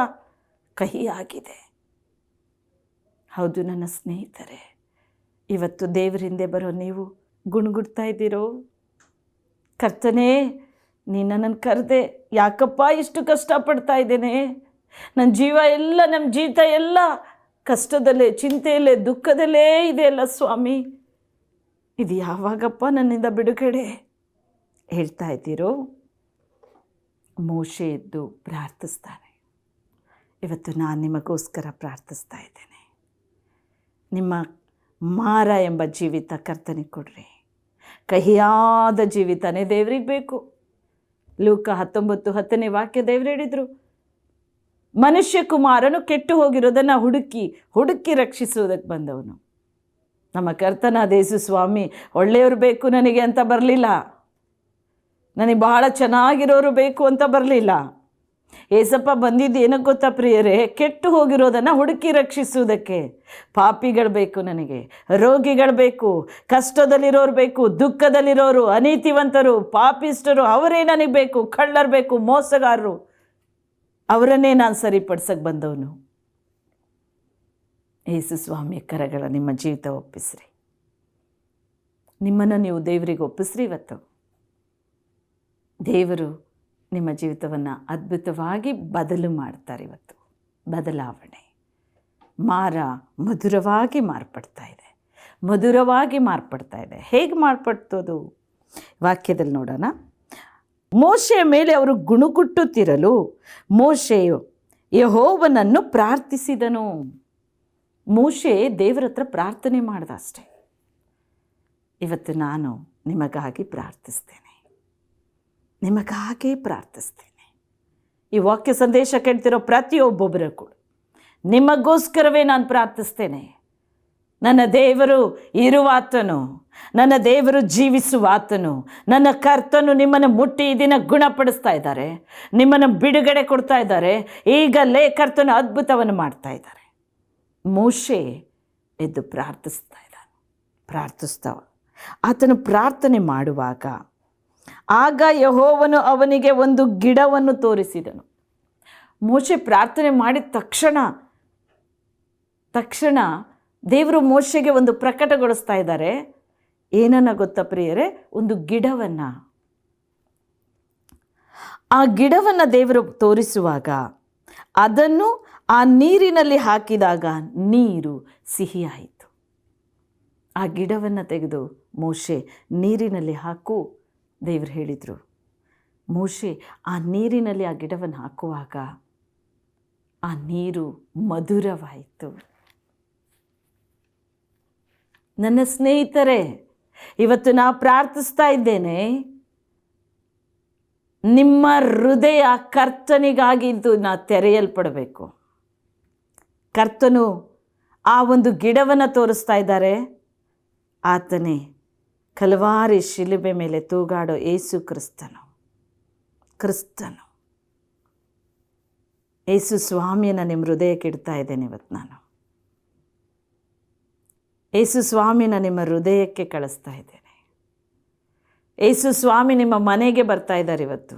ಕಹಿ ಆಗಿದೆ. ಹೌದು ನನ್ನ ಸ್ನೇಹಿತರೆ, ಇವತ್ತು ದೇವರಿಂದ ಬರೋ ನೀವು ಗುಣಗುಡ್ತಾ ಇದ್ದೀರೋ? ಕರ್ತನೇ, ನೀನು ನನ್ನನ್ನು ಕರೆದೆ, ಯಾಕಪ್ಪ ಇಷ್ಟು ಕಷ್ಟಪಡ್ತಾ ಇದ್ದೇನೆ? ನನ್ನ ಜೀವ ಎಲ್ಲ, ನಮ್ಮ ಜೀವಿತ ಎಲ್ಲ ಕಷ್ಟದಲ್ಲೇ, ಚಿಂತೆಯಲ್ಲೇ, ದುಃಖದಲ್ಲೇ ಇದೆಯಲ್ಲ ಸ್ವಾಮಿ. ಇದು ಯಾವಾಗಪ್ಪ ನನ್ನಿಂದ ಬಿಡುಗಡೆ ಹೇಳ್ತಾ ಇದ್ದೀರೋ? ಮೋಶೆ ಎದ್ದು ಪ್ರಾರ್ಥಿಸ್ತಾನೆ. ಇವತ್ತು ನಾನು ನಿಮಗೋಸ್ಕರ ಪ್ರಾರ್ಥಿಸ್ತಾ ಇದ್ದೇನೆ. ನಿಮ್ಮ ಮಾರ ಎಂಬ ಜೀವಿತ ಕರ್ತನಿಗೆ ಕೊಡ್ರಿ. ಕಹಿಯಾದ ಜೀವಿತನೇ ದೇವ್ರಿಗೆ ಬೇಕು. ಲೂಕ 19:10 ವಾಕ್ಯ ದೇವರು ಹೇಳಿದರು, ಮನುಷ್ಯ ಕುಮಾರನು ಕೆಟ್ಟು ಹೋಗಿರೋದನ್ನು ಹುಡುಕಿ ರಕ್ಷಿಸುವುದಕ್ಕೆ ಬಂದವನು. ನಮ್ಮ ಕರ್ತನಾದ ಯೇಸು ಸ್ವಾಮಿ ಒಳ್ಳೆಯವರು ಬೇಕು ನನಗೆ ಅಂತ ಬರಲಿಲ್ಲ, ನನಗೆ ಬಹಳ ಚೆನ್ನಾಗಿರೋರು ಬೇಕು ಅಂತ ಬರಲಿಲ್ಲ. ಏಸಪ್ಪ ಬಂದಿದ್ದು ಏನಕ್ಕೆ ಗೊತ್ತಾ ಪ್ರಿಯರೇ? ಕೆಟ್ಟು ಹೋಗಿರೋದನ್ನು ಹುಡುಕಿ ರಕ್ಷಿಸುವುದಕ್ಕೆ. ಪಾಪಿಗಳು ಬೇಕು ನನಗೆ, ರೋಗಿಗಳು ಬೇಕು, ಕಷ್ಟದಲ್ಲಿರೋರು ಬೇಕು, ದುಃಖದಲ್ಲಿರೋರು, ಅನೀತಿವಂತರು, ಪಾಪಿಷ್ಟರು, ಅವರೇ ನನಗೆ ಬೇಕು. ಕಳ್ಳರು ಬೇಕು, ಮೋಸಗಾರರು, ಅವರನ್ನೇ ನಾನು ಸರಿಪಡಿಸಕ್ಕೆ ಬಂದವನು. ಯೇಸು ಸ್ವಾಮಿಯ ಕರಗಳ ನಿಮ್ಮ ಜೀವಿತ ಒಪ್ಪಿಸ್ರಿ. ನಿಮ್ಮನ್ನು ನೀವು ದೇವರಿಗೆ ಒಪ್ಪಿಸ್ರಿ. ಇವತ್ತು ದೇವರು ನಿಮ್ಮ ಜೀವಿತವನ್ನು ಅದ್ಭುತವಾಗಿ ಬದಲು ಮಾಡ್ತಾರೆ. ಇವತ್ತು ಬದಲಾವಣೆ, ಮಾರ ಮಧುರವಾಗಿ ಮಾರ್ಪಡ್ತಾ ಇದೆ, ಮಧುರವಾಗಿ ಮಾರ್ಪಡ್ತಾ ಇದೆ. ಹೇಗೆ ಮಾರ್ಪಡ್ತೋದು? ವಾಕ್ಯದಲ್ಲಿ ನೋಡೋಣ. ಮೋಶೆಯ ಮೇಲೆ ಅವರು ಗುಣಗುಟ್ಟುತ್ತಿರಲು ಮೋಶೆಯು ಯೆಹೋವನನ್ನು ಪ್ರಾರ್ಥಿಸಿದನು. ಮೋಶೆ ದೇವರ ಹತ್ರ ಪ್ರಾರ್ಥನೆ ಮಾಡ್ದ ಅಷ್ಟೆ. ಇವತ್ತು ನಾನು ನಿಮಗಾಗಿ ಪ್ರಾರ್ಥಿಸ್ತೇನೆ, ನಿಮಗಾಗೇ ಪ್ರಾರ್ಥಿಸ್ತೇನೆ. ಈ ವಾಕ್ಯ ಸಂದೇಶ ಕೇಳ್ತಿರೋ ಪ್ರತಿಯೊಬ್ಬೊಬ್ಬರು ಕೂಡ ನಿಮಗೋಸ್ಕರವೇ ನಾನು ಪ್ರಾರ್ಥಿಸ್ತೇನೆ. ನನ್ನ ದೇವರು ಇರುವಾತನು, ನನ್ನ ದೇವರು ಜೀವಿಸುವಾತನು, ನನ್ನ ಕರ್ತನು ನಿಮ್ಮನ್ನು ಮುಟ್ಟಿ ಈ ದಿನ ಗುಣಪಡಿಸ್ತಾ ಇದ್ದಾರೆ, ನಿಮ್ಮನ್ನು ಬಿಡುಗಡೆ ಕೊಡ್ತಾ ಇದ್ದಾರೆ. ಈಗಲೇ ಕರ್ತನು ಅದ್ಭುತವನ್ನು ಮಾಡ್ತಾ ಇದ್ದಾರೆ. ಮೋಶೆ ಎದ್ದು ಪ್ರಾರ್ಥಿಸ್ತಾವ. ಆತನು ಪ್ರಾರ್ಥನೆ ಮಾಡುವಾಗ ಆಗ ಯೆಹೋವನು ಅವನಿಗೆ ಒಂದು ಗಿಡವನ್ನು ತೋರಿಸಿದನು. ಮೋಶೆ ಪ್ರಾರ್ಥನೆ ಮಾಡಿದ ತಕ್ಷಣ ದೇವರು ಮೋಶೆಗೆ ಒಂದು ಪ್ರಕಟಗೊಳಿಸ್ತಾ ಇದ್ದಾರೆ. ಏನನ್ನ ಗೊತ್ತಾ ಪ್ರಿಯರೇ? ಒಂದು ಗಿಡವನ್ನು. ಆ ಗಿಡವನ್ನು ದೇವರು ತೋರಿಸುವಾಗ ಅದನ್ನು ಆ ನೀರಿನಲ್ಲಿ ಹಾಕಿದಾಗ ನೀರು ಸಿಹಿಯಾಯಿತು. ಆ ಗಿಡವನ್ನು ತೆಗೆದು ಮೋಶೆ ನೀರಿನಲ್ಲಿ ಹಾಕು ದೇವರು ಹೇಳಿದರು. ಮೋಶೆ ಆ ನೀರಿನಲ್ಲಿ ಆ ಗಿಡವನ್ನು ಹಾಕುವಾಗ ಆ ನೀರು ಮಧುರವಾಯಿತು. ನನ್ನ ಸ್ನೇಹಿತರೆ, ಇವತ್ತು ನಾ ಪ್ರಾರ್ಥಿಸ್ತಾ ಇದ್ದೇನೆ, ನಿಮ್ಮ ಹೃದಯ ಕರ್ತನಿಗಾಗಿ ಇದು ನಾ ತೆರೆಯಲ್ಪಡಬೇಕು. ಕರ್ತನು ಆ ಒಂದು ಗಿಡವನ್ನು ತೋರಿಸ್ತಾ ಇದ್ದಾರೆ. ಆತನೇ ಕಲ್ವಾರಿ ಶಿಲುಬೆ ಮೇಲೆ ತೂಗಾಡೋ ಯೇಸು ಕ್ರಿಸ್ತನು. ಯೇಸು ಸ್ವಾಮಿಯನ್ನು ನಿಮ್ಮ ಹೃದಯಕ್ಕೆ ಇಡ್ತಾ ಇದ್ದೇನೆ ಇವತ್ತು ನಾನು. ಯೇಸು ಸ್ವಾಮಿನ ನಿಮ್ಮ ಹೃದಯಕ್ಕೆ ಕಳಿಸ್ತಾ ಇದ್ದೇನೆ. ಯೇಸು ಸ್ವಾಮಿ ನಿಮ್ಮ ಮನೆಗೆ ಬರ್ತಾ ಇದ್ದಾರೆ ಇವತ್ತು.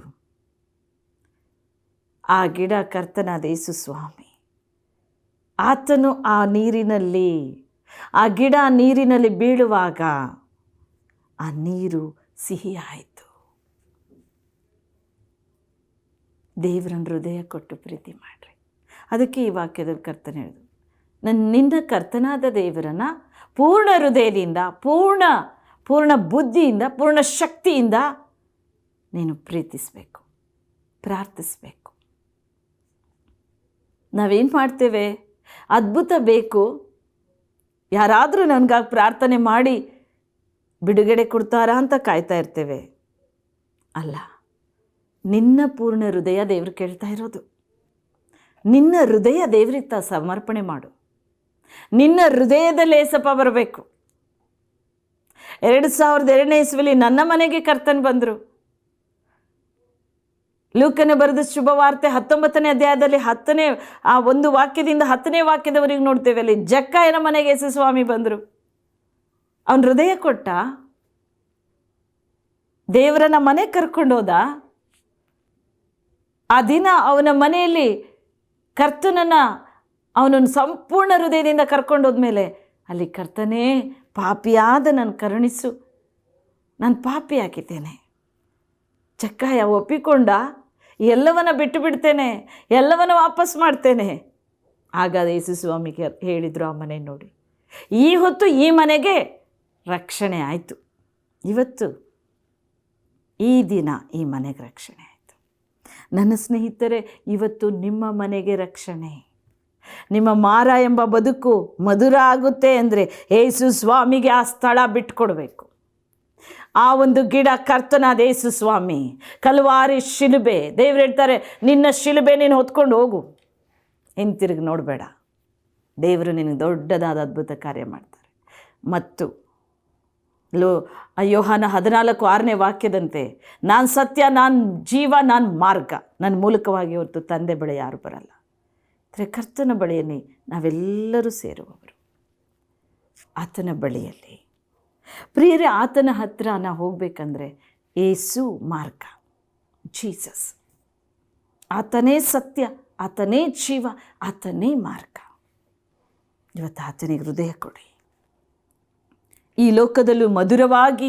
ಆ ಗಿಡ ಕರ್ತನಾದ ಯೇಸು ಸ್ವಾಮಿ. ಆತನು ಆ ಗಿಡ ನೀರಿನಲ್ಲಿ ಬೀಳುವಾಗ ಆ ನೀರು ಸಿಹಿಯಾಯಿತು. ದೇವರನ್ನು ಹೃದಯ ಕೊಟ್ಟು ಪ್ರೀತಿ ಮಾಡಿರಿ. ಅದಕ್ಕೆ ಈ ವಾಕ್ಯದಲ್ಲಿ ಕರ್ತನ ಹೇಳಿದ್ರು, ನಿನ್ನ ಕರ್ತನಾದ ದೇವರನ್ನು ಪೂರ್ಣ ಹೃದಯದಿಂದ, ಪೂರ್ಣ ಬುದ್ಧಿಯಿಂದ, ಪೂರ್ಣ ಶಕ್ತಿಯಿಂದ ನೀನು ಪ್ರೀತಿಸಬೇಕು, ಪ್ರಾರ್ಥಿಸಬೇಕು. ನಾವೇನು ಮಾಡ್ತೇವೆ? ಅದ್ಭುತ ಬೇಕು, ಯಾರಾದರೂ ನನಗಾಗಿ ಪ್ರಾರ್ಥನೆ ಮಾಡಿ ಬಿಡುಗಡೆ ಕೊಡ್ತಾರಾ ಅಂತ ಕಾಯ್ತಾ ಇರ್ತೇವೆ. ಅಲ್ಲ, ನಿನ್ನ ಪೂರ್ಣ ಹೃದಯ ದೇವರು ಕೇಳ್ತಾ ಇರೋದು. ನಿನ್ನ ಹೃದಯ ದೇವರಿಗೆ ಸಮರ್ಪಣೆ ಮಾಡು. ನಿನ್ನ ಹೃದಯದಲ್ಲಿ ಏಸಪ್ಪ ಬರಬೇಕು. 2002ನೇ ಇಸ್ವಿಲಿ ನನ್ನ ಮನೆಗೆ ಕರ್ತನ್ ಬಂದರು. ಲೂಕನ ಬರೆದ ಶುಭವಾರ್ತೆ 19ನೇ ಅಧ್ಯಾಯದಲ್ಲಿ 10ನೇ ಆ ಒಂದು ವಾಕ್ಯದಿಂದ 10ನೇ ವಾಕ್ಯದವರೆಗೆ ನೋಡ್ತೇವೆ. ಅಲ್ಲಿ ಜಕ್ಕಾಯನ ಮನೆಗೆ ಯೇಸು ಸ್ವಾಮಿ ಬಂದರು. ಅವನ ಹೃದಯ ಕೊಟ್ಟ, ದೇವರನ್ನ ಮನೆಗೆ ಕರ್ಕೊಂಡೋದ. ಆ ದಿನ ಅವನ ಮನೆಯಲ್ಲಿ ಕರ್ತನನ್ನು ಅವನನ್ನು ಸಂಪೂರ್ಣ ಹೃದಯದಿಂದ ಕರ್ಕೊಂಡೋದ್ಮೇಲೆ ಅಲ್ಲಿ ಕರ್ತನೇ, ಪಾಪಿಯಾದ ನನ್ನ ಕರುಣಿಸು, ನಾನು ಪಾಪಿ ಆಗಿದ್ದೇನೆ. ಜಕ್ಕಾಯ ಒಪ್ಪಿಕೊಂಡ, ಎಲ್ಲವನ್ನ ಬಿಟ್ಟು ಬಿಡ್ತೇನೆ, ಎಲ್ಲವನ್ನ ವಾಪಸ್ ಮಾಡ್ತೇನೆ. ಆಗ ಯೇಸು ಸ್ವಾಮಿಗೆ ಹೇಳಿದರು ಆ ಮನೆ ನೋಡಿ, ಈ ಹೊತ್ತು ಈ ಮನೆಗೆ ರಕ್ಷಣೆ ಆಯಿತು. ಇವತ್ತು ಈ ದಿನ ಈ ಮನೆಗೆ ರಕ್ಷಣೆ ಆಯಿತು. ನನ್ನ ಸ್ನೇಹಿತರೆ, ಇವತ್ತು ನಿಮ್ಮ ಮನೆಗೆ ರಕ್ಷಣೆ. ನಿಮ್ಮ ಮಾರ ಎಂಬ ಬದುಕು ಮಧುರ ಆಗುತ್ತೆ ಅಂದರೆ ಯೇಸು ಸ್ವಾಮಿಗೆ ಆ ಸ್ಥಳ ಬಿಟ್ಕೊಡ್ಬೇಕು. ಆ ಒಂದು ಗಿಡ ಕರ್ತನಾದ ಯೇಸು ಸ್ವಾಮಿ, ಕಲ್ವಾರಿ ಶಿಲುಬೆ. ದೇವ್ರು ಹೇಳ್ತಾರೆ, ನಿನ್ನ ಶಿಲುಬೆ ನೀನು ಹೊತ್ಕೊಂಡು ಹೋಗು, ಹಿಂತಿರುಗಿ ನೋಡಬೇಡ. ದೇವರು ನಿನಗೆ ದೊಡ್ಡದಾದ ಅದ್ಭುತ ಕಾರ್ಯ ಮಾಡ್ತಾರೆ. ಮತ್ತು ಯೋಹಾನ 14:6ನೇ ವಾಕ್ಯದಂತೆ, ನಾನು ಸತ್ಯ, ನಾನು ಜೀವ, ನಾನು ಮಾರ್ಗ, ನನ್ನ ಮೂಲಕವಾಗಿ ಹೊರತು ತಂದೆ ಬಳಿ ಯಾರು ಬರಲ್ಲ. ಅಂದರೆ ಕರ್ತನ ಬಳಿಯಲ್ಲಿ ನಾವೆಲ್ಲರೂ ಸೇರುವವರು. ಆತನ ಬಳಿಯಲ್ಲಿ ಪ್ರಿಯರೇ, ಆತನ ಹತ್ರ ನಾವು ಹೋಗಬೇಕಂದ್ರೆ ಯೇಸು ಮಾರ್ಗ, ಜೀಸಸ್. ಆತನೇ ಸತ್ಯ, ಆತನೇ ಜೀವ, ಆತನೇ ಮಾರ್ಗ. ಇವತ್ತು ಆತನಿಗೆ ಹೃದಯ ಕೊಡಿ. ಈ ಲೋಕದಲ್ಲೂ ಮಧುರವಾಗಿ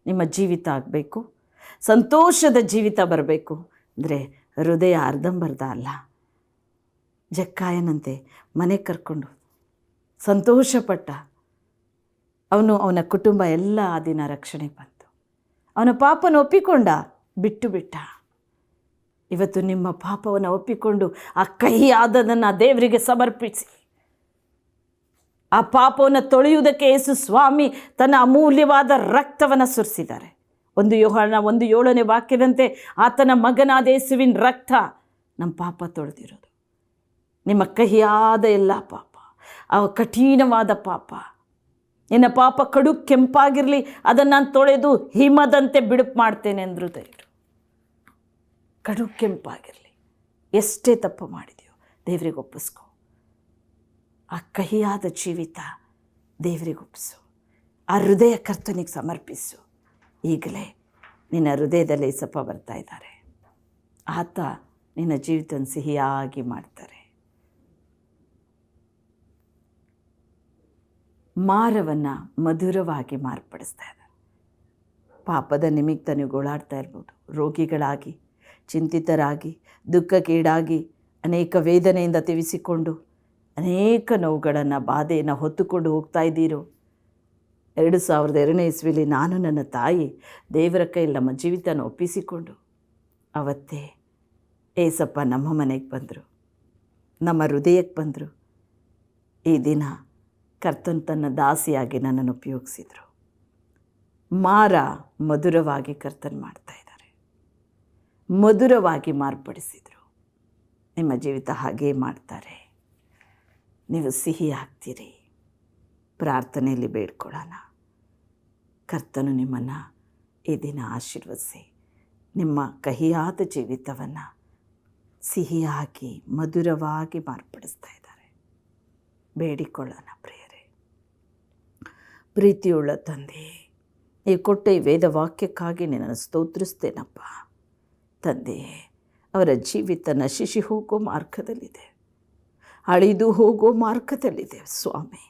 ನಿಮ್ಮ ಜೀವಿತ ಆಗಬೇಕು, ಸಂತೋಷದ ಜೀವಿತ ಬರಬೇಕು ಅಂದರೆ ಹೃದಯ ಅರ್ಧಂಬರ್ಧ ಅಲ್ಲ. ಜಕ್ಕಾಯನಂತೆ ಮನೆಗೆ ಕರ್ಕೊಂಡು ಸಂತೋಷಪಟ್ಟ ಅವನ ಕುಟುಂಬ ಎಲ್ಲ ಆ ದಿನ ರಕ್ಷಣೆ ಬಂತು. ಅವನ ಪಾಪನ ಒಪ್ಪಿಕೊಂಡ, ಬಿಟ್ಟ. ಇವತ್ತು ನಿಮ್ಮ ಪಾಪವನ್ನು ಒಪ್ಪಿಕೊಂಡು ಆ ಕಹಿಯಾದದನ್ನು ದೇವರಿಗೆ ಸಮರ್ಪಿಸಿ ಆ ಪಾಪವನ್ನು ತೊಳೆಯುವುದಕ್ಕೆ ಯೇಸು ಸ್ವಾಮಿ ತನ್ನ ಅಮೂಲ್ಯವಾದ ರಕ್ತವನ್ನು ಸುರಿಸಿದ್ದಾರೆ. 1 ಯೋಹಾನ 1:7ನೇ ವಾಕ್ಯದಂತೆ ಆತನ ಮಗನಾದ ಯೇಸುವಿನ ರಕ್ತ ನಮ್ಮ ಪಾಪ ತೊಳೆದಿರೋದು. ನಿಮ್ಮ ಕಹಿಯಾದ ಎಲ್ಲ ಪಾಪ, ಆ ಕಠಿಣವಾದ ಪಾಪ ನಿನ್ನ ಪಾಪ ಕಡು ಕೆಂಪಾಗಿರಲಿ, ಅದನ್ನು ನಾನು ತೊಳೆದು ಹಿಮದಂತೆ ಬಿಡುಪು ಮಾಡ್ತೇನೆ ಅಂದರು ದೇವರು. ಕಡು ಕೆಂಪಾಗಿರಲಿ, ಎಷ್ಟೇ ತಪ್ಪು ಮಾಡಿದೆಯೋ ದೇವರಿಗೆ ಒಪ್ಪಿಸ್ಕೊ. ಆ ಕಹಿಯಾದ ಜೀವಿತ ದೇವರಿಗೆ ಒಪ್ಪಿಸು. ಆ ಹೃದಯ ಕರ್ತನಿಗೆ ಸಮರ್ಪಿಸು. ಈಗಲೇ ನಿನ್ನ ಹೃದಯದಲ್ಲಿ ಏಸಪ್ಪ ಬರ್ತಾ ಇದ್ದಾರೆ. ಆತ ನಿನ್ನ ಜೀವಿತವನ್ನು ಸಿಹಿಯಾಗಿ ಮಾಡ್ತಾರೆ. ಮಾರವನ್ನು ಮಧುರವಾಗಿ ಮಾರ್ಪಡಿಸ್ತಾ ಇದ್ದಾರೆ. ಪಾಪದ ನಿಮಿತ್ತ ನೀವು ಗೋಳಾಡ್ತಾ ಇರ್ಬೋದು. ರೋಗಿಗಳಾಗಿ, ಚಿಂತಿತರಾಗಿ, ದುಃಖಕ್ಕೀಡಾಗಿ, ಅನೇಕ ವೇದನೆಯಿಂದ ತಿವಿಸಿಕೊಂಡು, ಅನೇಕ ನೋವುಗಳನ್ನು, ಬಾಧೆಯನ್ನು ಹೊತ್ತುಕೊಂಡು ಹೋಗ್ತಾ ಇದ್ದೀರೋ. 2002ನೇ ಇಸ್ವಿಲಿ ನಾನು ನನ್ನ ತಾಯಿ ದೇವರ ಕೈಯಲ್ಲಿ ನಮ್ಮ ಜೀವಿತನ ಒಪ್ಪಿಸಿಕೊಂಡು ಅವತ್ತೇ ಏಸಪ್ಪ ನಮ್ಮ ಮನೆಗೆ ಬಂದರು, ನಮ್ಮ ಹೃದಯಕ್ಕೆ ಬಂದರು. ಈ ದಿನ ಕರ್ತನ್ ತನ್ನ ದಾಸಿಯಾಗಿ ನನ್ನನ್ನು ಉಪಯೋಗಿಸಿದರು. ಮಾರ ಮಧುರವಾಗಿ ಕರ್ತನ್ ಮಾಡ್ತಾ ಇದ್ದಾರೆ, ಮಧುರವಾಗಿ ಮಾರ್ಪಡಿಸಿದರು. ನಿಮ್ಮ ಜೀವಿತ ಹಾಗೇ ಮಾಡ್ತಾರೆ. ನೀವು ಸಿಹಿ ಆಗ್ತೀರಿ. ಪ್ರಾರ್ಥನೆಯಲ್ಲಿ ಬೇಡ್ಕೊಳ್ಳೋಣ. ಕರ್ತನು ನಿಮ್ಮನ್ನು ಈ ದಿನ ಆಶೀರ್ವದಿಸಿ ನಿಮ್ಮ ಕಹಿಯಾದ ಜೀವಿತವನ್ನು ಸಿಹಿಯಾಗಿ ಮಧುರವಾಗಿ ಮಾರ್ಪಡಿಸ್ತಾ ಇದ್ದಾರೆ. ಬೇಡಿಕೊಳ್ಳೋಣ ಪ್ರಿಯರೇ. ಪ್ರೀತಿಯುಳ್ಳ ತಂದೆ, ಈ ಕೊಟ್ಟ ಈ ವೇದ ವಾಕ್ಯಕ್ಕಾಗಿ ನಿನ್ನನ್ನು ಸ್ತೋತ್ರಿಸ್ತೇನಪ್ಪ. ತಂದೆಯೇ, ಅವರ ಜೀವಿತ ನಶಿಸಿ ಹೋಗೋ ಮಾರ್ಗದಲ್ಲಿದೆ, ಅಳಿದು ಹೋಗೋ ಮಾರ್ಗದಲ್ಲಿದೆ ಸ್ವಾಮಿ.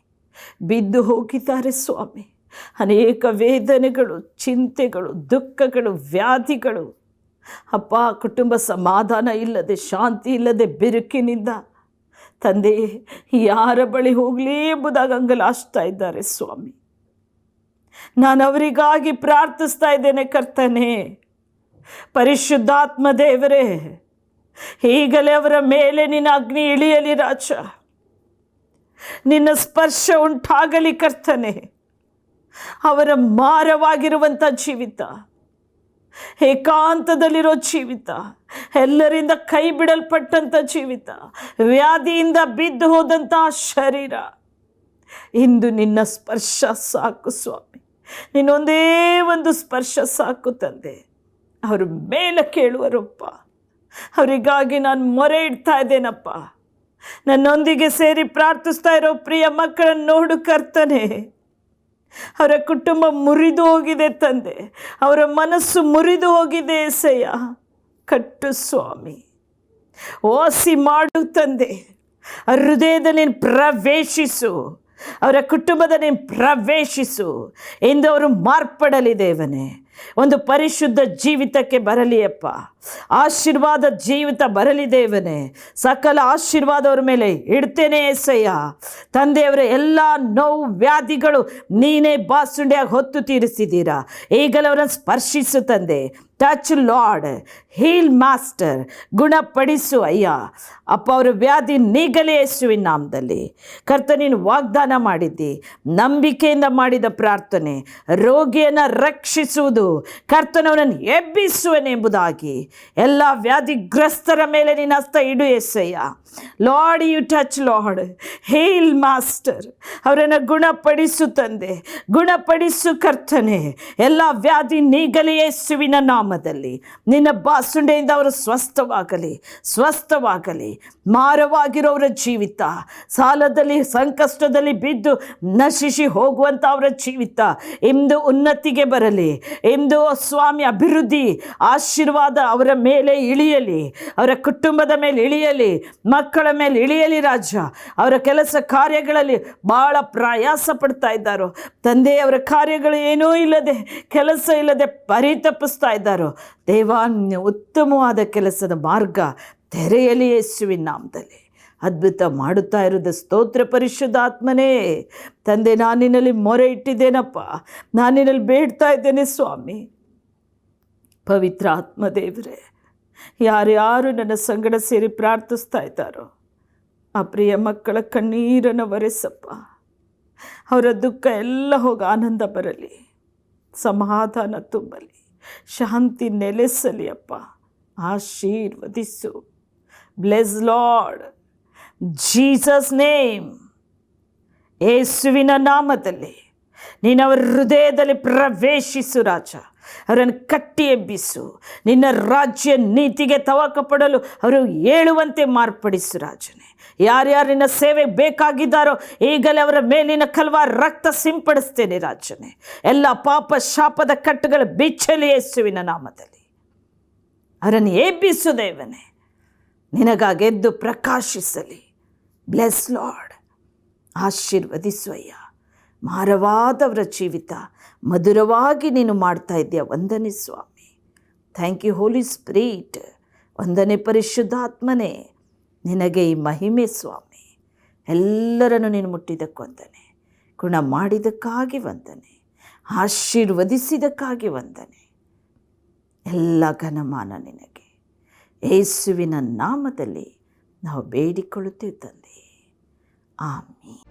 ಬಿದ್ದು ಹೋಗಿದ್ದಾರೆ ಸ್ವಾಮಿ. ಅನೇಕ ವೇದನೆಗಳು, ಚಿಂತೆಗಳು, ದುಃಖಗಳು, ವ್ಯಾಧಿಗಳು ಅಪ್ಪ, ಕುಟುಂಬ ಸಮಾಧಾನ ಇಲ್ಲದೆ, ಶಾಂತಿ ಇಲ್ಲದೆ, ಬಿರುಕಿನಿಂದ ತಂದೆಯೇ ಯಾರ ಬಳಿ ಹೋಗಲಿ ಎಂಬುದಾಗಿ ಅಂಗಲಾಚ್ತಾ ಇದ್ದಾರೆ ಸ್ವಾಮಿ. ನಾನು ಅವರಿಗಾಗಿ ಪ್ರಾರ್ಥಿಸ್ತಾ ಇದ್ದೇನೆ ಕರ್ತನೇ. ಪರಿಶುದ್ಧಾತ್ಮ ದೇವರೇ, ಈಗಲೇ ಅವರ ಮೇಲೆ ನಿನ್ನ ಅಗ್ನಿ ಇಳಿಯಲಿ ರಾಜ. ನಿನ್ನ ಸ್ಪರ್ಶ ಉಂಟಾಗಲಿ ಕರ್ತನೆ. ಅವರ ಮಾರವಾಗಿರುವಂಥ ಜೀವಿತ, ಏಕಾಂತದಲ್ಲಿರೋ ಜೀವಿತ, ಎಲ್ಲರಿಂದ ಕೈ ಬಿಡಲ್ಪಟ್ಟಂಥ ಜೀವಿತ, ವ್ಯಾಧಿಯಿಂದ ಬಿದ್ದು ಹೋದಂತಹ ಶರೀರ, ಇಂದು ನಿನ್ನ ಸ್ಪರ್ಶ ಸಾಕು ಸ್ವಾಮಿ. ನಿನ್ನೊಂದೇ ಒಂದು ಸ್ಪರ್ಶ ಸಾಕು ತಂದೆ. ಅವರು ಮೇಲೆ ಕೇಳುವರಪ್ಪ. ಅವರಿಗಾಗಿ ನಾನು ಮೊರೆ ಇಡ್ತಾ ಇದ್ದೇನಪ್ಪ. ನನ್ನೊಂದಿಗೆ ಸೇರಿ ಪ್ರಾರ್ಥಿಸ್ತಾ ಇರೋ ಪ್ರಿಯ ಮಕ್ಕಳನ್ನು ನೋಡು ಕರ್ತನೆ. ಅವರ ಕುಟುಂಬ ಮುರಿದು ಹೋಗಿದೆ ತಂದೆ, ಅವರ ಮನಸ್ಸು ಮುರಿದು ಹೋಗಿದೆ ಏಸಯ್ಯ. ಕಟ್ಟು ಸ್ವಾಮಿ, ವಾಸಿ ಮಾಡು ತಂದೆ. ಹೃದಯದಲ್ಲಿ ಪ್ರವೇಶಿಸು, ಅವರ ಕುಟುಂಬದಲ್ಲಿ ಪ್ರವೇಶಿಸು. ಎಂದು ಅವರು ಮಾರ್ಪಡಲಿ ದೇವನೇ. ಒಂದು ಪರಿಶುದ್ಧ ಜೀವಿತಕ್ಕೆ ಬರಲಿ ಅಪ್ಪ. ಆಶೀರ್ವಾದ ಜೀವಿತ ಬರಲಿ ದೇವನೇ. ಸಕಲ ಆಶೀರ್ವಾದ ಅವ್ರ ಮೇಲೆ ಇಡ್ತೇನೆ ಏಸಯ್ಯ. ತಂದೆಯವರ ಎಲ್ಲ ನೋವು ವ್ಯಾಧಿಗಳು ನೀನೇ ಬಾಸುಂಡಿಯಾಗಿ ಹೊತ್ತು ತೀರಿಸಿದ್ದೀರಾ. ಈಗಲೇ ಅವರನ್ನು ಸ್ಪರ್ಶಿಸು ತಂದೆ. Touch lord, heal master. ಗುಣಪಡಿಸು ಅಯ್ಯ ಅಪ್ಪ. ಅವರ ವ್ಯಾಧಿ ನೀಗಲೇ ಯೇಸುವಿನ ನಾಮದಲ್ಲಿ. ಕರ್ತ, ನೀನು ವಾಗ್ದಾನ ಮಾಡಿದ್ದಿ, ನಂಬಿಕೆಯಿಂದ ಮಾಡಿದ ಪ್ರಾರ್ಥನೆ ರೋಗಿಯನ್ನು ರಕ್ಷಿಸುವುದು, ಕರ್ತನವನನ್ನು ಎಬ್ಬಿಸುವನೆಂಬುದಾಗಿ ಎಲ್ಲ ವ್ಯಾಧಿಗ್ರಸ್ತರ ಮೇಲೆ ನಿನ್ನ ಹಸ್ತ ಇಡು ಯೇಸಯ್ಯ. Lord, you touch lord, heal master. ಅವರನ್ನು ಗುಣಪಡಿಸು ತಂದೆ, ಗುಣಪಡಿಸು ಕರ್ತನೆ. ಎಲ್ಲ ವ್ಯಾಧಿ ನೀಗಲೇ ಯೇಸುವಿನ ನಾಮದಲ್ಲಿ. ನಿನ್ನ ಬಾಸುಂಡೆಯಿಂದ ಅವರು ಸ್ವಸ್ಥವಾಗಲಿ, ಸ್ವಸ್ಥವಾಗಲಿ. ಮಾರವಾಗಿರೋರ ಜೀವಿತ, ಸಾಲದಲ್ಲಿ ಸಂಕಷ್ಟದಲ್ಲಿ ಬಿದ್ದು ನಶಿಸಿ ಹೋಗುವಂಥ ಅವರ ಜೀವಿತ ಇಂದು ಉನ್ನತಿಗೆ ಬರಲಿ. ಇಂದು ಸ್ವಾಮಿ ಅಭಿವೃದ್ಧಿ ಆಶೀರ್ವಾದ ಅವರ ಮೇಲೆ ಇಳಿಯಲಿ, ಅವರ ಕುಟುಂಬದ ಮೇಲೆ ಇಳಿಯಲಿ, ಮಕ್ಕಳ ಮೇಲೆ ಇಳಿಯಲಿ ರಾಜ. ಅವರ ಕೆಲಸ ಕಾರ್ಯಗಳಲ್ಲಿ ಭಾಳ ಪ್ರಯಾಸ ಪಡ್ತಾ ಇದ್ದಾರೋ ತಂದೆ. ಅವರ ಕಾರ್ಯಗಳು ಏನೂ ಇಲ್ಲದೆ, ಕೆಲಸ ಇಲ್ಲದೆ ಪರಿತಪಿಸ್ತಾ ಇದ್ದಾರೋ ದೇವಾ, ಉತ್ತಮವಾದ ಕೆಲಸದ ಮಾರ್ಗ ತೆರೆಯಲಿ ಯೇಸುವಿನ ನಾಮದಲ್ಲಿ. ಅದ್ಭುತ ಮಾಡುತ್ತಾ ಇರೋದು ಸ್ತೋತ್ರ ಪರಿಶುದ್ಧಾತ್ಮನೇ. ತಂದೆ, ನಾನು ನಿನ್ನಲ್ಲಿ ಮೊರೆ ಇಟ್ಟಿದ್ದೇನಪ್ಪ, ನಾನು ನಿನ್ನಲ್ಲಿ ಬೇಡ್ತಾ ಇದ್ದೇನೆ ಸ್ವಾಮಿ. ಪವಿತ್ರ ಆತ್ಮದೇವರೇ, ಯಾರ್ಯಾರು ನನ್ನ ಸಂಗಡ ಸೇರಿ ಪ್ರಾರ್ಥಿಸ್ತಾ ಇದ್ದಾರೋ ಆ ಪ್ರಿಯ ಮಕ್ಕಳ ಕಣ್ಣೀರನ್ನು ಒರೆಸಪ್ಪ. ಅವರ ದುಃಖ ಎಲ್ಲ ಹೋಗಿ ಆನಂದ ಬರಲಿ, ಸಮಾಧಾನ ತುಂಬಲಿ, ಶಾಂತಿ ನೆಲೆಸಲಿ ಅಪ್ಪ. ಆಶೀರ್ವದಿಸು. Bless lord, Jesus name. ಯೇಸುವಿನ ನಾಮದಲ್ಲಿ ನೀನು ಅವರ ಹೃದಯದಲ್ಲಿ ಪ್ರವೇಶಿಸು ರಾಜ. ಅವರನ್ನು ಕಟ್ಟಿ ಎಬ್ಬಿಸು. ನಿನ್ನ ರಾಜ್ಯ ನೀತಿಗೆ ತವಕ ಪಡಲು ಅವರು ಏಳುವಂತೆ ಮಾರ್ಪಡಿಸು ರಾಜನೇ. ಯಾರ್ಯಾರು ನಿನ್ನ ಸೇವೆ ಬೇಕಾಗಿದ್ದಾರೋ ಈಗಲೇ ಅವರ ಮೇಲಿನ ಕಲ್ವಾರ ರಕ್ತ ಸಿಂಪಡಿಸ್ತೇನೆ ರಾಜನೇ. ಎಲ್ಲ ಪಾಪ ಶಾಪದ ಕಟ್ಟುಗಳ ಬಿಚ್ಚಲಿ ಯೇಸುವಿನ ನಾಮದಲ್ಲಿ ಅವರನ್ನು ಎಬ್ಬಿಸು ದೇವನೇ. ನಿನಗಾಗಿ ಎದ್ದು ಪ್ರಕಾಶಿಸಲಿ. Bless lord. ಆಶೀರ್ವದಿಸುವಯ್ಯ. ಮಾರವಾದವರ ಜೀವಿತ ಮಧುರವಾಗಿ ನೀನು ಮಾಡ್ತಾ ಇದ್ದೀಯ. ವಂದನೆ ಸ್ವಾಮಿ. Thank you holy spirit. ವಂದನೆ ಪರಿಶುದ್ಧಾತ್ಮನೇ. ನಿನಗೆ ಈ ಮಹಿಮೆ ಸ್ವಾಮಿ. ಎಲ್ಲರನ್ನು ನೀನು ಮುಟ್ಟಿದ್ದಕ್ಕೆ ವಂದನೆ. ಗುಣ ಮಾಡಿದ್ದಕ್ಕಾಗಿ ವಂದನೆ. ಆಶೀರ್ವದಿಸಿದ್ದಕ್ಕಾಗಿ ವಂದನೆ. ಎಲ್ಲ ಘನಮಾನ ನಿನಗೆ. ಯೇಸುವಿನ ನಾಮದಲ್ಲಿ ನಾವು ಬೇಡಿಕೊಳ್ಳುತ್ತೇವೆ ತಂದೆ. ಆಮೀನ್.